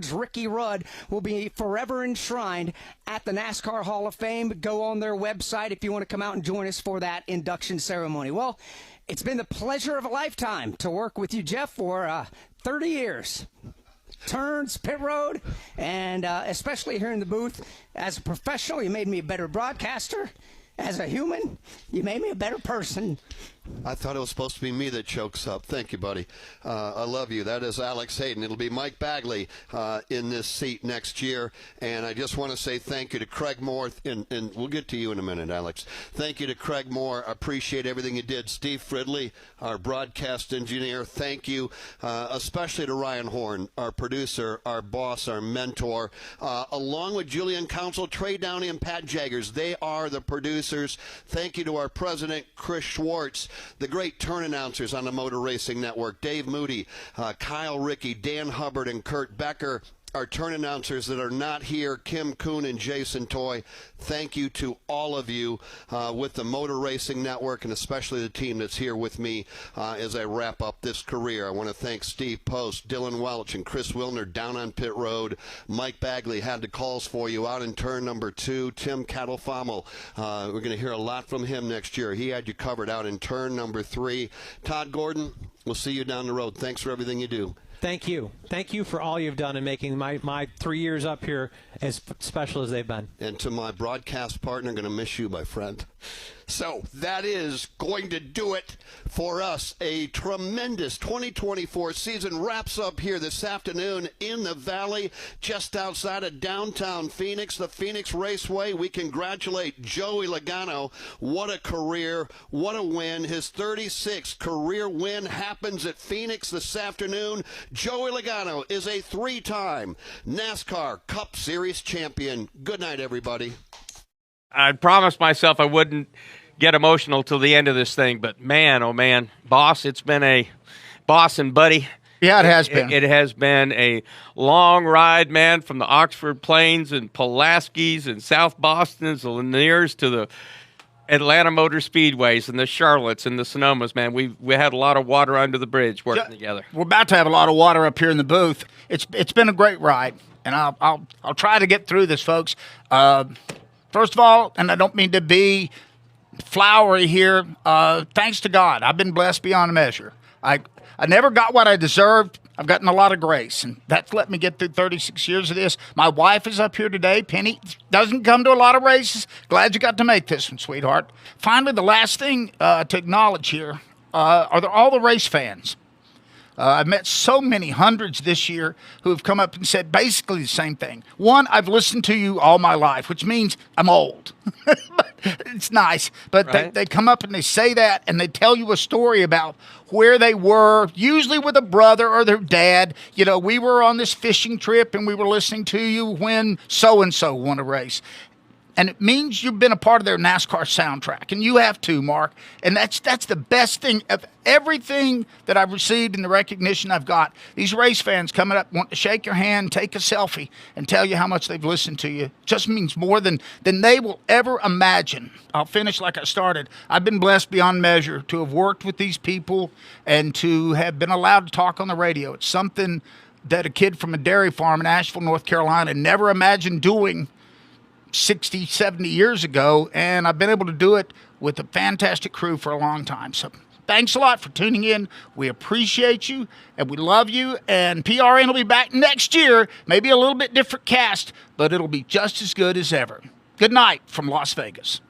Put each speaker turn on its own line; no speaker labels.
Rud's Ricky Rudd will be forever enshrined at the NASCAR Hall of Fame. Go on their website if you want to come out and join us for that induction ceremony. Well, it's been the pleasure of a lifetime to work with you, Jeff, for 30 years. Turns, pit road, and especially here in the booth. As a professional, you made me a better broadcaster. As a human, you made me a better person.
I thought it was supposed to be me that chokes up. Thank you, buddy. I love you. That is Alex Hayden. It'll be Mike Bagley in this seat next year. And I just want to say thank you to Craig Moore. And we'll get to you in a minute, Alex. Thank you to Craig Moore. I appreciate everything you did. Steve Fridley, our broadcast engineer, thank you. Especially to Ryan Horn, our producer, our boss, our mentor. Along with Julian Council, Trey Downey, and Pat Jaggers. They are the producers. Thank you to our president, Chris Schwartz. The great turn announcers on the Motor Racing Network, Dave Moody, Kyle Rickey, Dan Hubbard, and Kurt Becker. Our turn announcers that are not here, Kim Kuhn and Jason Toy. Thank you to all of you with the Motor Racing Network, and especially the team that's here with me as I wrap up this career. I want to thank Steve Post, Dylan Welch, and Chris Wilner down on pit road. Mike Bagley had the calls for you out in turn number 2. Tim Cattlefamel, we're going to hear a lot from him next year. He had you covered out in turn number 3. Todd Gordon, we'll see you down the road. Thanks for everything you do.
Thank you. Thank you for all you've done in making my 3 years up here as special as they've been.
And to my broadcast partner, going to miss you, my friend. So that is going to do it for us. A tremendous 2024 season wraps up here this afternoon in the Valley, just outside of downtown Phoenix, the Phoenix Raceway. We congratulate Joey Logano. What a career, what a win. His 36th career win happens at Phoenix this afternoon. Joey Logano is a 3-time NASCAR Cup Series champion. Good night, everybody.
I promised myself I wouldn't get emotional till the end of this thing, but man, oh man, boss, it's been a boss and buddy.
Yeah, it has been.
It has been a long ride, man, from the Oxford Plains and Pulaski's and South Boston's, the Laniers to the Atlanta Motor Speedways and the Charlottes and the Sonomas, man. We had a lot of water under the bridge working together.
We're about to have a lot of water up here in the booth. It's been a great ride, and I'll try to get through this, folks. First of all, and I don't mean to be flowery here, thanks to God, I've been blessed beyond measure. I never got what I deserved. I've gotten a lot of grace, and that's let me get through 36 years of this. My wife is up here today. Penny doesn't come to a lot of races. Glad you got to make this one, sweetheart. Finally, the last thing to acknowledge here are all the race fans. I've met so many hundreds this year who have come up and said basically the same thing. One, I've listened to you all my life, which means I'm old. It's nice. But right? they come up and they say that, and they tell you a story about where they were, usually with a brother or their dad. You know, we were on this fishing trip, and we were listening to you when so-and-so won a race. And it means you've been a part of their NASCAR soundtrack, and you have too, Mark. And that's the best thing of everything that I've received and the recognition I've got. These race fans coming up, want to shake your hand, take a selfie, and tell you how much they've listened to you just means more than they will ever imagine. I'll finish like I started. I've been blessed beyond measure to have worked with these people and to have been allowed to talk on the radio. It's something that a kid from a dairy farm in Asheville, North Carolina, never imagined doing 60, 70 years ago, and I've been able to do it with a fantastic crew for a long time. So thanks a lot for tuning in. We appreciate you, and we love you, and PRN will be back next year, maybe a little bit different cast, but it'll be just as good as ever. Good night from Las Vegas.